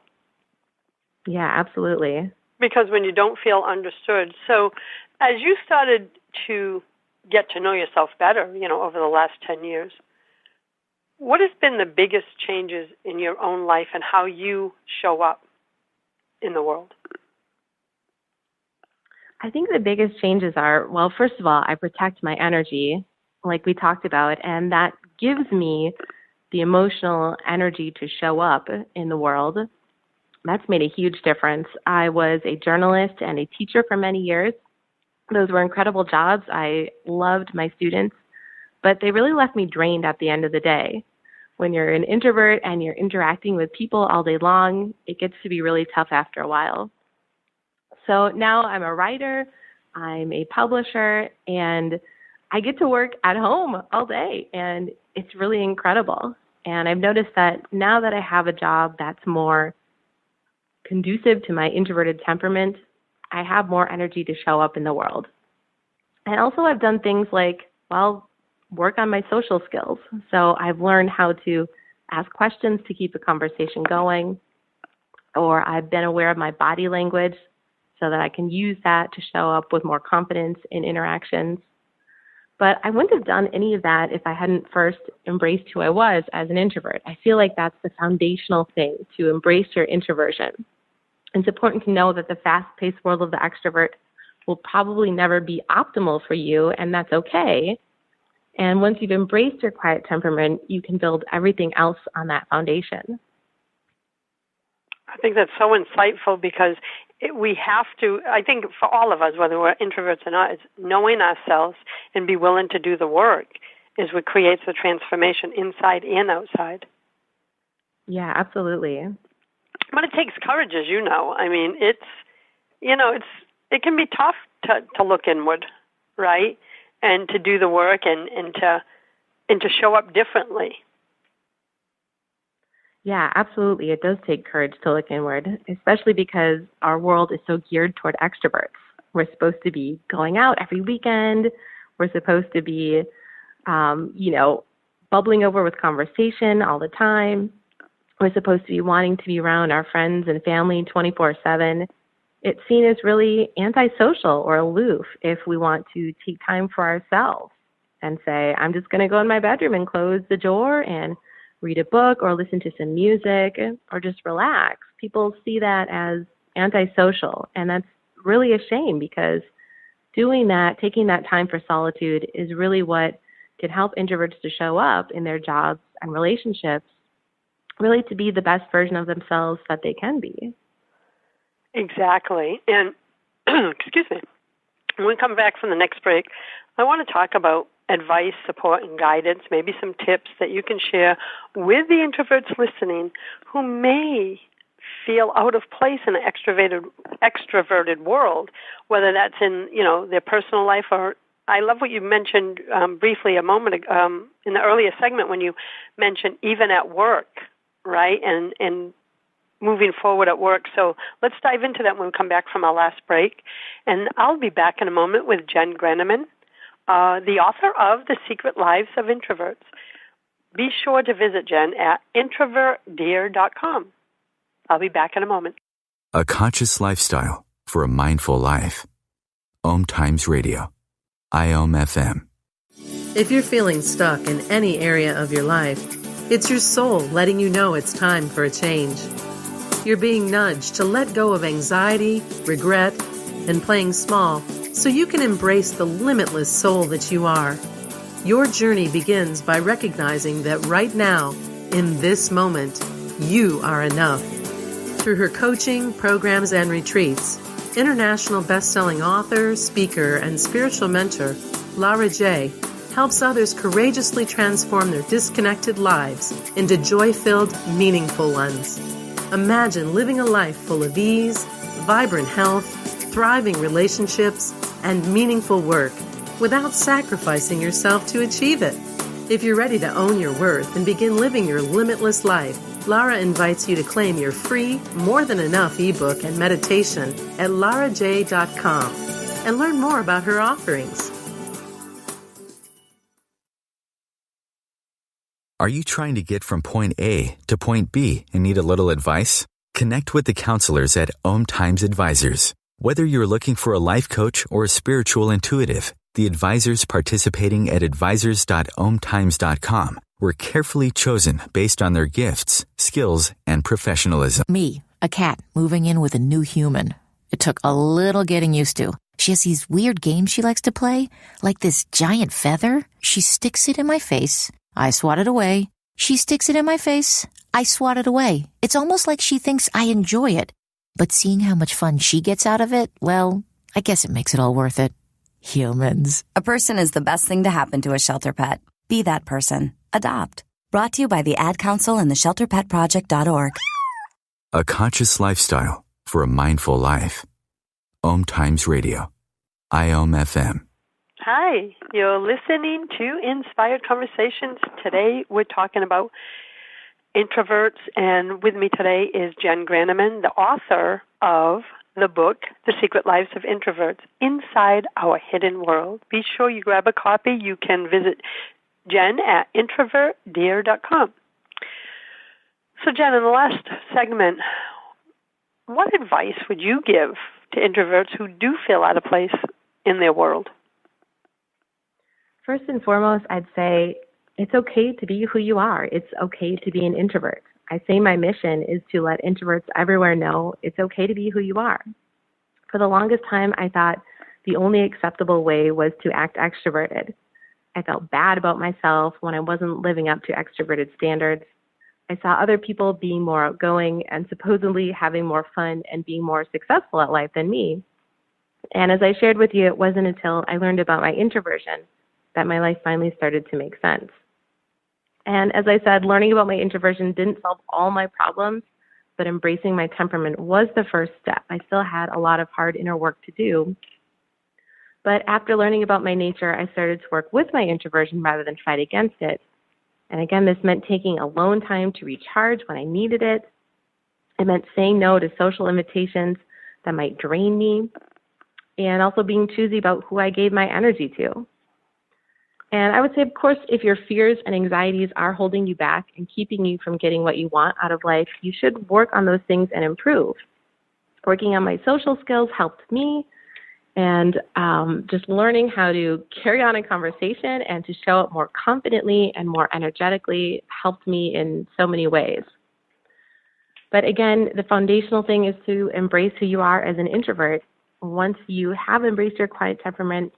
Speaker 3: Yeah, absolutely.
Speaker 2: Because when you don't feel understood. So as you started to get to know yourself better, over the last 10 years, what has been the biggest changes in your own life and how you show up in the world?
Speaker 3: I think the biggest changes are, well, first of all, I protect my energy, like we talked about, and that gives me the emotional energy to show up in the world. That's made a huge difference. I was a journalist and a teacher for many years. Those were incredible jobs. I loved my students, but they really left me drained at the end of the day. When you're an introvert and you're interacting with people all day long, it gets to be really tough after a while. So now I'm a writer, I'm a publisher, and I get to work at home all day, and it's really incredible. And I've noticed that now that I have a job that's more conducive to my introverted temperament, I have more energy to show up in the world. And also I've done things like, work on my social skills. So I've learned how to ask questions to keep a conversation going, or I've been aware of my body language so that I can use that to show up with more confidence in interactions. But I wouldn't have done any of that if I hadn't first embraced who I was as an introvert. I feel like that's the foundational thing, to embrace your introversion. It's important to know that the fast-paced world of the extrovert will probably never be optimal for you, and that's okay. And once you've embraced your quiet temperament, you can build everything else on that foundation.
Speaker 2: I think that's so insightful because we have to, I think for all of us, whether we're introverts or not, it's knowing ourselves and be willing to do the work is what creates the transformation inside and outside.
Speaker 3: Yeah, absolutely.
Speaker 2: But it takes courage, as you know. I mean, it can be tough to look inward, right? And to do the work and to show up differently.
Speaker 3: Yeah, absolutely. It does take courage to look inward, especially because our world is so geared toward extroverts. We're supposed to be going out every weekend. We're supposed to be, bubbling over with conversation all the time. We're supposed to be wanting to be around our friends and family 24/7. It's seen as really antisocial or aloof if we want to take time for ourselves and say, I'm just going to go in my bedroom and close the door and read a book or listen to some music or just relax. People see that as antisocial, and that's really a shame because doing that, taking that time for solitude is really what can help introverts to show up in their jobs and relationships, really to be the best version of themselves that they can be.
Speaker 2: Exactly. And, excuse me, when we come back from the next break, I want to talk about advice, support, and guidance, maybe some tips that you can share with the introverts listening who may feel out of place in an extroverted world, whether that's in, their personal life or I love what you mentioned briefly a moment ago, in the earlier segment when you mentioned even at work, right, and moving forward at work. So let's dive into that when we come back from our last break. And I'll be back in a moment with Jenn Granneman, the author of The Secret Lives of Introverts. Be sure to visit Jenn at introvertdear.com. I'll be back in a moment.
Speaker 4: A conscious lifestyle for a mindful life. OMTimes Radio. IOM FM.
Speaker 1: If you're feeling stuck in any area of your life, it's your soul letting you know it's time for a change. You're being nudged to let go of anxiety, regret, and playing small so you can embrace the limitless soul that you are. Your journey begins by recognizing that right now, in this moment, you are enough. Through her coaching, programs, and retreats, international best-selling author, speaker, and spiritual mentor, Lara J. helps others courageously transform their disconnected lives into joy-filled, meaningful ones. Imagine living a life full of ease, vibrant health, thriving relationships, and meaningful work without sacrificing yourself to achieve it. If you're ready to own your worth and begin living your limitless life, Lara invites you to claim your free More Than Enough ebook and meditation at laraj.com and learn more about her offerings.
Speaker 4: Are you trying to get from point A to point B and need a little advice? Connect with the counselors at OMTimes Advisors. Whether you're looking for a life coach or a spiritual intuitive, the advisors participating at advisors.omtimes.com were carefully chosen based on their gifts, skills, and professionalism.
Speaker 9: Me, a cat moving in with a new human. It took a little getting used to. She has these weird games she likes to play, like this giant feather. She sticks it in my face. I swat it away. She sticks it in my face. I swat it away. It's almost like she thinks I enjoy it. But seeing how much fun she gets out of it, well, I guess it makes it all worth it. Humans.
Speaker 10: A person is the best thing to happen to a shelter pet. Be that person. Adopt. Brought to you by the Ad Council and the ShelterPetProject.org.
Speaker 4: A conscious lifestyle for a mindful life. OMTimes Radio. IOM FM.
Speaker 2: Hi, you're listening to Inspired Conversations. Today we're talking about introverts, and with me today is Jenn Granneman, the author of the book, The Secret Lives of Introverts, Inside Our Hidden World. Be sure you grab a copy. You can visit Jenn at introvertdear.com. So, Jenn, in the last segment, what advice would you give to introverts who do feel out of place in their world?
Speaker 3: First and foremost, I'd say it's okay to be who you are. It's okay to be an introvert. I say my mission is to let introverts everywhere know it's okay to be who you are. For the longest time, I thought the only acceptable way was to act extroverted. I felt bad about myself when I wasn't living up to extroverted standards. I saw other people being more outgoing and supposedly having more fun and being more successful at life than me. And as I shared with you, it wasn't until I learned about my introversion that my life finally started to make sense. And as I said, learning about my introversion didn't solve all my problems, but embracing my temperament was the first step. I still had a lot of hard inner work to do. But after learning about my nature, I started to work with my introversion rather than fight against it. And again, this meant taking alone time to recharge when I needed it. It meant saying no to social invitations that might drain me, and also being choosy about who I gave my energy to. And I would say, of course, if your fears and anxieties are holding you back and keeping you from getting what you want out of life, you should work on those things and improve. Working on my social skills helped me, and just learning how to carry on a conversation and to show up more confidently and more energetically helped me in so many ways. But again, the foundational thing is to embrace who you are as an introvert. Once you have embraced your quiet temperament,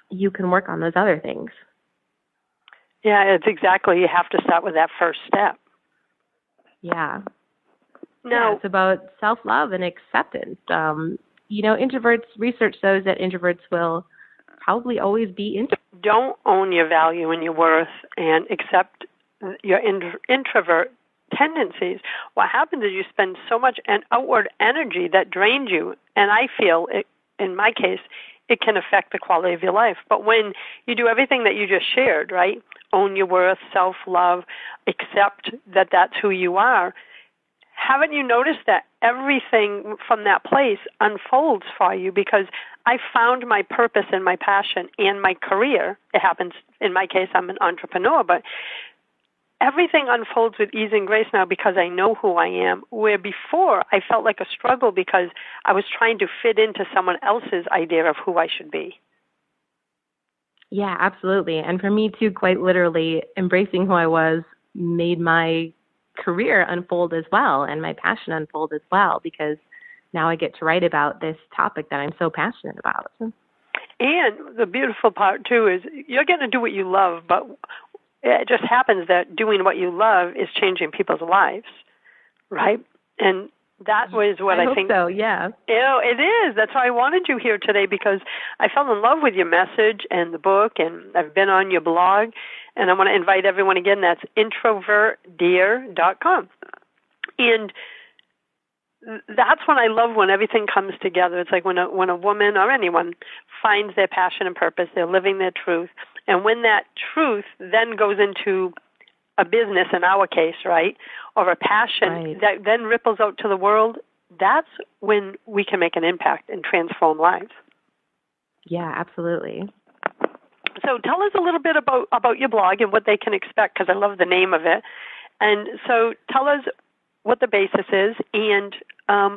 Speaker 3: you can work on those other things.
Speaker 2: Yeah, it's exactly. You have to start with that first step.
Speaker 3: Yeah.
Speaker 2: No,
Speaker 3: it's about self-love and acceptance. Introverts, research shows that introverts will probably always be introvert.
Speaker 2: Don't own your value and your worth and accept your introvert tendencies. What happens is you spend so much outward energy that drains you, and I feel, in my case, it can affect the quality of your life. But when you do everything that you just shared, right, own your worth, self-love, accept that that's who you are, haven't you noticed that everything from that place unfolds for you? Because I found my purpose and my passion and my career. It happens, in my case, I'm an entrepreneur, but everything unfolds with ease and grace now because I know who I am, where before I felt like a struggle because I was trying to fit into someone else's idea of who I should be.
Speaker 3: Yeah, absolutely. And for me, too, quite literally, embracing who I was made my career unfold as well and my passion unfold as well, because now I get to write about this topic that I'm so passionate about.
Speaker 2: And the beautiful part, too, is you're going to do what you love, but it just happens that doing what you love is changing people's lives, right? And that was what I think.
Speaker 3: I hope so, yeah.
Speaker 2: It is. That's why I wanted you here today, because I fell in love with your message and the book, and I've been on your blog, and I want to invite everyone again. That's introvertdear.com. And that's when I love when everything comes together. It's like when a woman or anyone finds their passion and purpose, they're living their truth. And when that truth then goes into a business, in our case, right, or a passion that then ripples out to the world, that's when we can make an impact and transform lives.
Speaker 3: Yeah, absolutely.
Speaker 2: So tell us a little bit about your blog and what they can expect, because I love the name of it. And so tell us what the basis is and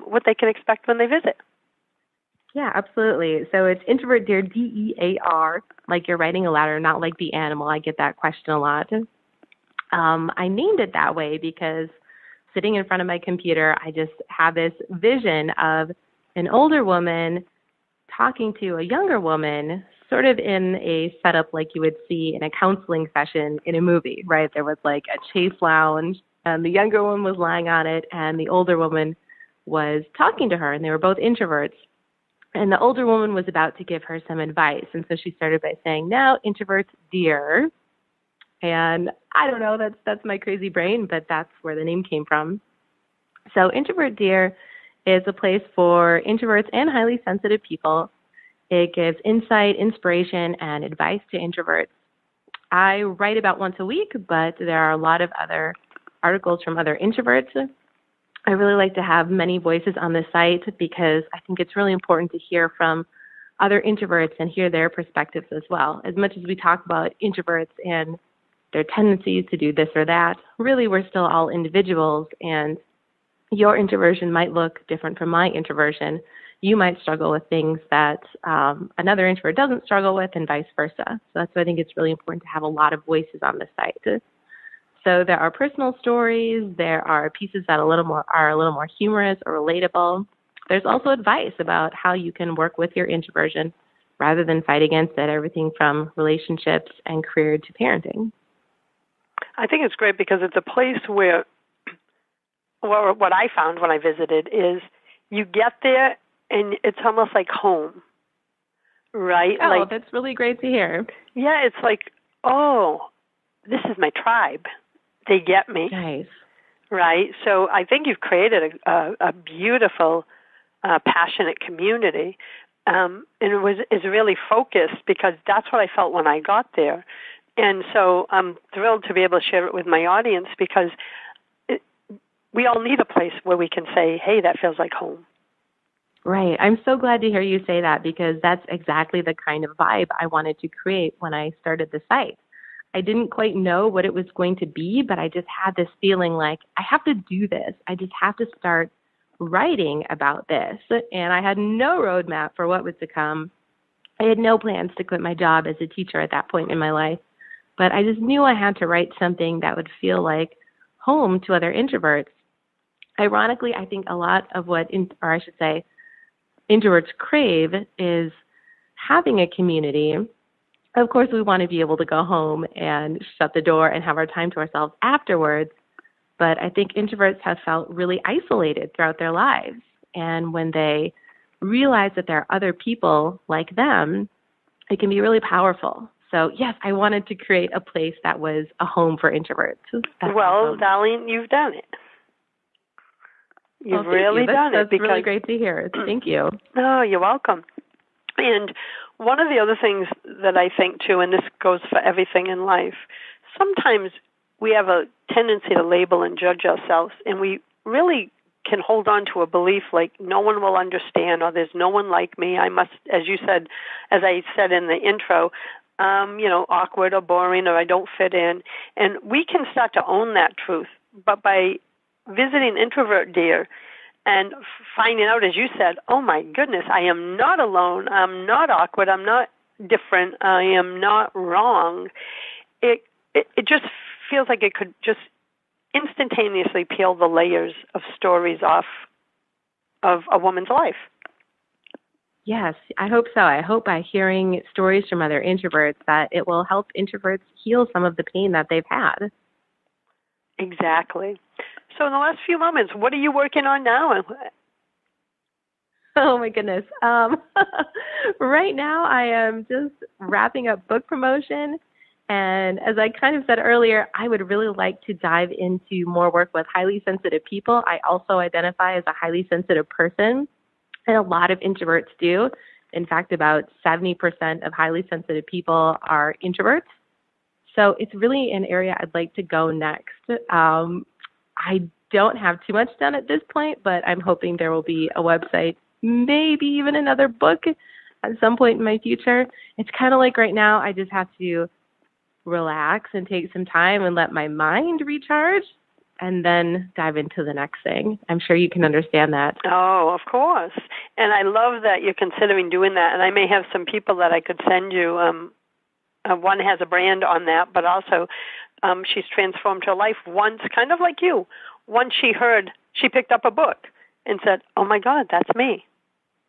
Speaker 2: what they can expect when they visit.
Speaker 3: Yeah, absolutely. So it's Introvert Dear, DEAR, like you're writing a letter, not like the animal. I get that question a lot. I named it that way because sitting in front of my computer, I just have this vision of an older woman talking to a younger woman, sort of in a setup like you would see in a counseling session in a movie, right? There was like a chase lounge, and the younger woman was lying on it, and the older woman was talking to her, and they were both introverts. And the older woman was about to give her some advice. And so she started by saying, now, introverts, dear. And I don't know, that's my crazy brain, but that's where the name came from. So Introvert Dear is a place for introverts and highly sensitive people. It gives insight, inspiration, and advice to introverts. I write about once a week, but there are a lot of other articles from other introverts. I really like to have many voices on the site because I think it's really important to hear from other introverts and hear their perspectives as well. As much as we talk about introverts and their tendencies to do this or that, really we're still all individuals, and your introversion might look different from my introversion. You might struggle with things that another introvert doesn't struggle with, and vice versa. So that's why I think it's really important to have a lot of voices on the site. So there are personal stories, there are pieces that are a little more humorous or relatable. There's also advice about how you can work with your introversion rather than fight against it, everything from relationships and career to parenting.
Speaker 2: I think it's great because it's a place where, well, what I found when I visited is you get there and it's almost like home, right?
Speaker 3: Oh,
Speaker 2: like,
Speaker 3: that's really great to hear.
Speaker 2: Yeah, it's like, oh, this is my tribe. They get me.
Speaker 3: Nice.
Speaker 2: Right? So I think you've created a beautiful, passionate community. And it is really focused because that's what I felt when I got there. And so I'm thrilled to be able to share it with my audience because we all need a place where we can say, hey, that feels like home.
Speaker 3: Right. I'm so glad to hear you say that because that's exactly the kind of vibe I wanted to create when I started the site. I didn't quite know what it was going to be, but I just had this feeling like I have to do this. I just have to start writing about this. And I had no roadmap for what was to come. I had no plans to quit my job as a teacher at that point in my life. But I just knew I had to write something that would feel like home to other introverts. Ironically, I think a lot of what, introverts crave is having a community. Of course, we want to be able to go home and shut the door and have our time to ourselves afterwards. But I think introverts have felt really isolated throughout their lives. And when they realize that there are other people like them, it can be really powerful. So, yes, I wanted to create a place that was a home for introverts. That's
Speaker 2: well,
Speaker 3: awesome.
Speaker 2: Darlene, you've done it. You've really
Speaker 3: done
Speaker 2: it.
Speaker 3: That's really great to hear. Thank you.
Speaker 2: Oh, you're welcome. And one of the other things that I think, too, and this goes for everything in life, sometimes we have a tendency to label and judge ourselves, and we really can hold on to a belief like no one will understand or there's no one like me. I must, as you said, as I said in the intro, awkward or boring or I don't fit in. And we can start to own that truth. But by visiting Introvert Dear and finding out, as you said, oh my goodness, I am not alone, I'm not awkward, I'm not different, I am not wrong, it just feels like it could just instantaneously peel the layers of stories off of a woman's life.
Speaker 3: Yes, I hope so. I hope by hearing stories from other introverts that it will help introverts heal some of the pain that they've had.
Speaker 2: Exactly. So in the last few moments, what are you working on now?
Speaker 3: Oh, my goodness. Right now, I am just wrapping up book promotion. And as I kind of said earlier, I would really like to dive into more work with highly sensitive people. I also identify as a highly sensitive person, and a lot of introverts do. In fact, about 70% of highly sensitive people are introverts. So it's really an area I'd like to go next. I don't have too much done at this point, but I'm hoping there will be a website, maybe even another book at some point in my future. It's kind of like right now, I just have to relax and take some time and let my mind recharge and then dive into the next thing. I'm sure you can understand that.
Speaker 2: Oh, of course. And I love that you're considering doing that. And I may have some people that I could send you. One has a brand on that, but also she's transformed her life once, kind of like you. Once she picked up a book and said, oh my God, that's me.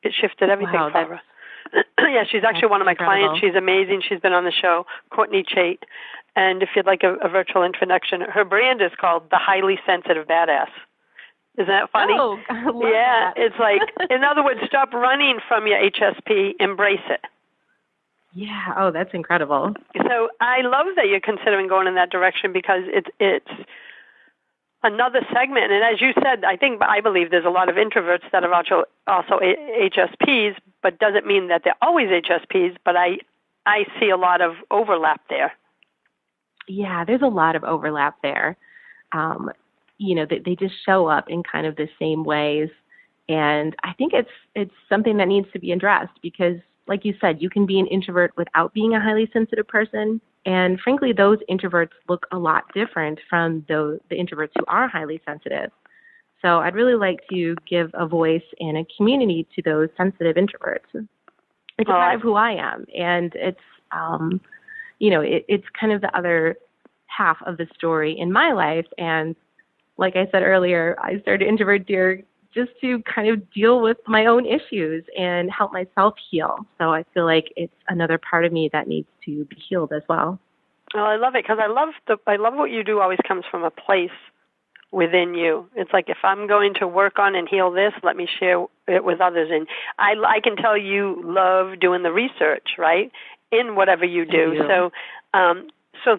Speaker 2: It shifted everything for her. Yeah, she's actually one of my clients. She's amazing. She's been on the show, Courtney Chait. And if you'd like a virtual introduction, her brand is called The Highly Sensitive Badass. Isn't that funny?
Speaker 3: Oh, I love
Speaker 2: yeah,
Speaker 3: that.
Speaker 2: It's like, in other words, stop running from your HSP, embrace it.
Speaker 3: Yeah, oh, that's incredible.
Speaker 2: So I love that you're considering going in that direction because it's another segment. And as you said, I believe there's a lot of introverts that are also HSPs, but doesn't mean that they're always HSPs, but I see a lot of overlap there.
Speaker 3: Yeah, there's a lot of overlap there. They just show up in kind of the same ways. And I think it's something that needs to be addressed because, like you said, you can be an introvert without being a highly sensitive person. And frankly, those introverts look a lot different from the introverts who are highly sensitive. So I'd really like to give a voice and a community to those sensitive introverts. It's a part of who I am. And it's, it's kind of the other half of the story in my life. And like I said earlier, I started Introvert Dear just to kind of deal with my own issues and help myself heal. So I feel like it's another part of me that needs to be healed as well.
Speaker 2: Well, I love it because I love what you do always comes from a place within you. It's like if I'm going to work on and heal this, let me share it with others. And I can tell you love doing the research, right, in whatever you do. So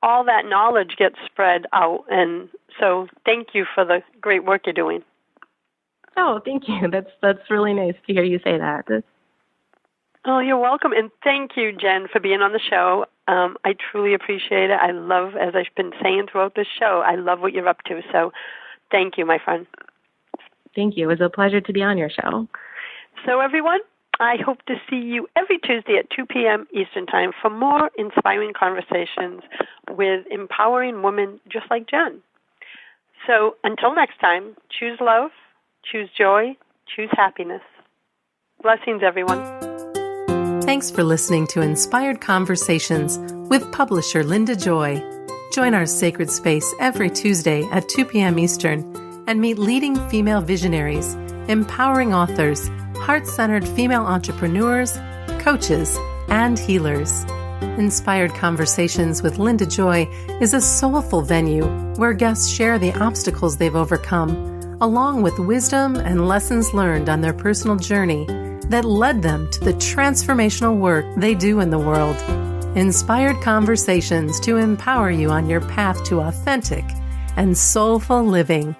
Speaker 2: all that knowledge gets spread out. And so thank you for the great work you're doing.
Speaker 3: Oh, thank you. That's really nice to hear you say that.
Speaker 2: Oh, you're welcome. And thank you, Jen, for being on the show. I truly appreciate it. I love, as I've been saying throughout this show, I love what you're up to. So thank you, my friend.
Speaker 3: Thank you. It was a pleasure to be on your show.
Speaker 2: So everyone, I hope to see you every Tuesday at 2 p.m. Eastern Time for more inspiring conversations with empowering women just like Jen. So until next time, choose love, choose joy, choose happiness. Blessings, everyone.
Speaker 1: Thanks for listening to Inspired Conversations with publisher Linda Joy. Join our sacred space every Tuesday at 2 p.m. Eastern and meet leading female visionaries, empowering authors, heart-centered female entrepreneurs, coaches, and healers. Inspired Conversations with Linda Joy is a soulful venue where guests share the obstacles they've overcome, along with wisdom and lessons learned on their personal journey, that led them to the transformational work they do in the world. Inspired conversations to empower you on your path to authentic and soulful living.